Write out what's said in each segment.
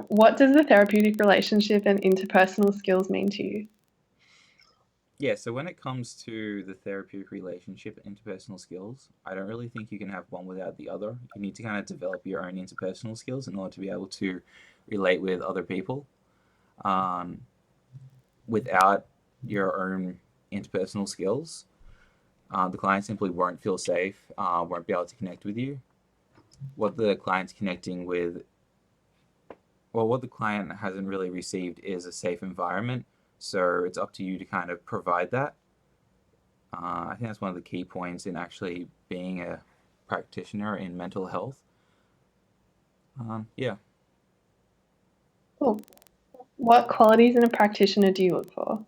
What does the therapeutic relationship and interpersonal skills mean to you? Yeah, so when it comes to the therapeutic relationship and interpersonal skills, I don't really think you can have one without the other. You need to kind of develop your own interpersonal skills in order to be able to relate with other people. Um, Without your own interpersonal skills, the client simply won't feel safe, won't be able to connect with you. What the client's connecting with, well, what the client hasn't really received is a safe environment. So it's up to you to kind of provide that. I think that's one of the key points in actually being a practitioner in mental health. Yeah, Cool. What qualities in a practitioner do you look for?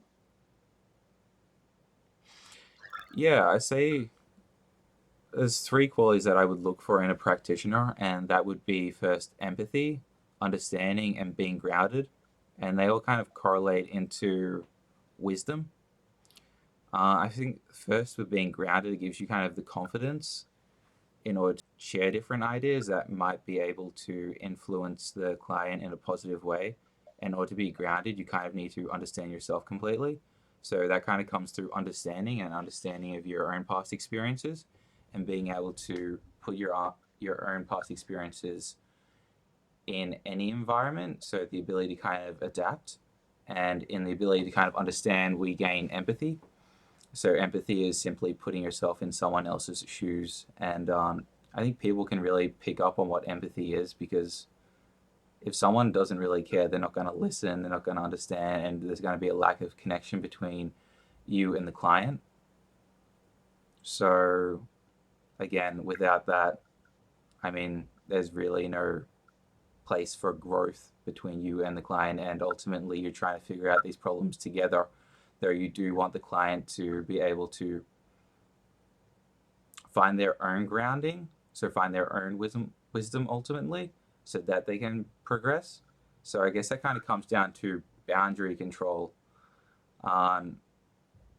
yeah. I say there's three qualities that I would look for in a practitioner, and that would be first empathy, understanding, and being grounded, and they all kind of correlate into wisdom. I think first with being grounded, it gives you kind of the confidence in order to share different ideas that might be able to influence the client in a positive way. In order to be grounded, you kind of need to understand yourself completely. So that kind of comes through understanding and understanding of your own past experiences and being able to put your own past experiences in any environment. So the ability to kind of adapt and in the ability to kind of understand, we gain empathy. So empathy is simply putting yourself in someone else's shoes, and I think people can really pick up on what empathy is because if someone doesn't really care, they're not going to listen, they're not going to understand, and there's going to be a lack of connection between you and the client. So again, without that, I mean, there's really no place for growth between you and the client, and ultimately, you're trying to figure out these problems together. Though you do want the client to be able to find their own grounding, so find their own wisdom ultimately, so that they can progress. So I guess that kind of comes down to boundary control. Um,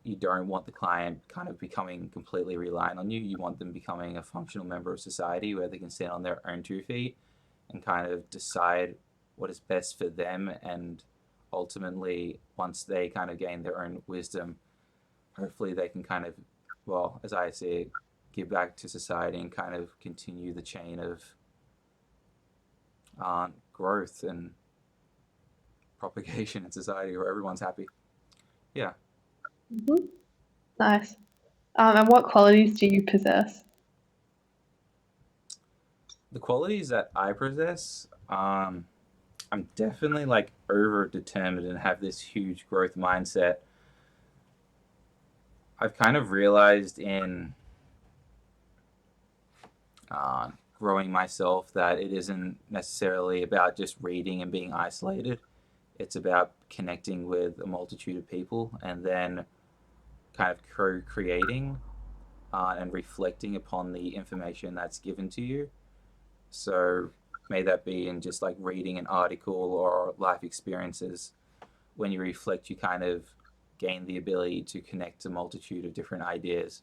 you don't want the client kind of becoming completely reliant on you. You want them becoming a functional member of society where they can stand on their own 2 feet and kind of decide what is best for them. And ultimately, once they kind of gain their own wisdom, hopefully they can kind of, well, as I see it, give back to society and kind of continue the chain of growth and propagation in society where everyone's happy. Yeah. Mhm. Nice. And what qualities do you possess? The qualities that I possess, I'm definitely like over determined and have this huge growth mindset. I've kind of realized in growing myself that it isn't necessarily about just reading and being isolated. It's about connecting with a multitude of people and then kind of creating and reflecting upon the information that's given to you. So, may that be in just like reading an article or life experiences. When you reflect, you kind of gain the ability to connect a multitude of different ideas.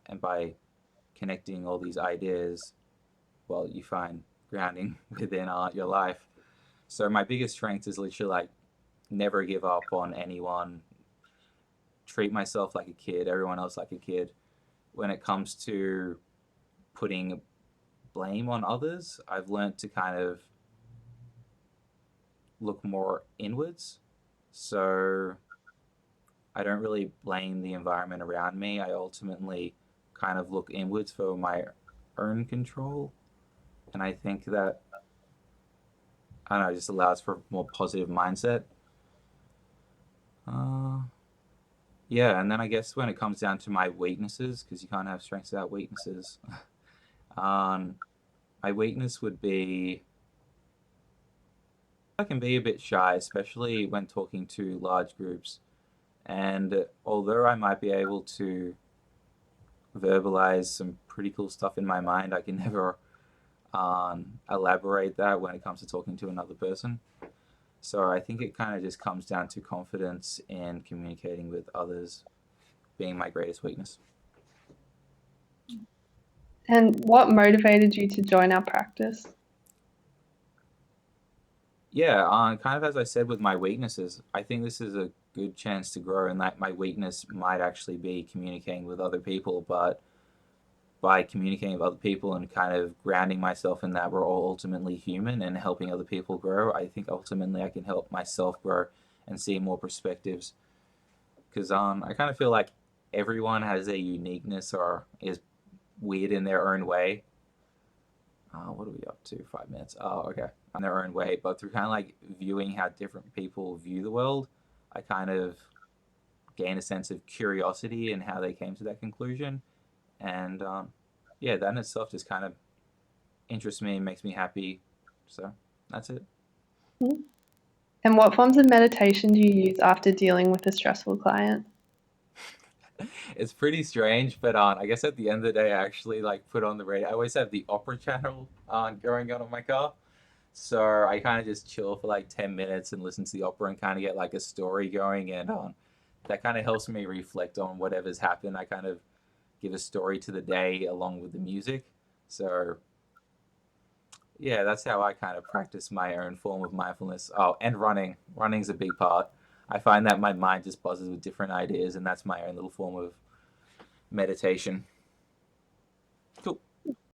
And by connecting all these ideas, well, you find grounding within your life. So, my biggest strength is literally like never give up on anyone, treat myself like a kid, everyone else like a kid. When it comes to putting blame on others, I've learned to kind of look more inwards. So I don't really blame the environment around me. I ultimately kind of look inwards for my own control. And I think that, I don't know, it just allows for a more positive mindset. Uh, yeah, and then I guess when it comes down to my weaknesses, because you can't have strengths without weaknesses, um, my weakness would be I can be a bit shy, especially when talking to large groups. And although I might be able to verbalize some pretty cool stuff in my mind, I can never elaborate that when it comes to talking to another person. So I think it kind of just comes down to confidence in communicating with others being my greatest weakness. And what motivated you to join our practice? Yeah, kind of as I said with my weaknesses, I think this is a good chance to grow, and that my weakness might actually be communicating with other people, but by communicating with other people and kind of grounding myself in that we're all ultimately human and helping other people grow, I think ultimately I can help myself grow and see more perspectives. Because I kind of feel like everyone has a uniqueness or is weird in their own way. What are we up to? 5 minutes. Oh, okay. On their own way, but through kind of like viewing how different people view the world, I kind of gain a sense of curiosity and how they came to that conclusion. And yeah, that in itself just kind of interests me, makes me happy. So that's it. Mhm. And what forms of meditation do you use after dealing with a stressful client? It's pretty strange, but I guess at the end of the day, I actually like put on the radio. I always have the opera channel going on my car, so I kind of just chill for like 10 minutes and listen to the opera and kind of get like a story going, and that kind of helps me reflect on whatever's happened. I kind of give a story to the day along with the music. So yeah, that's how I kind of practice my own form of mindfulness. Oh, and running. Running's a big part. I find that my mind just buzzes with different ideas, and that's my own little form of meditation. Cool.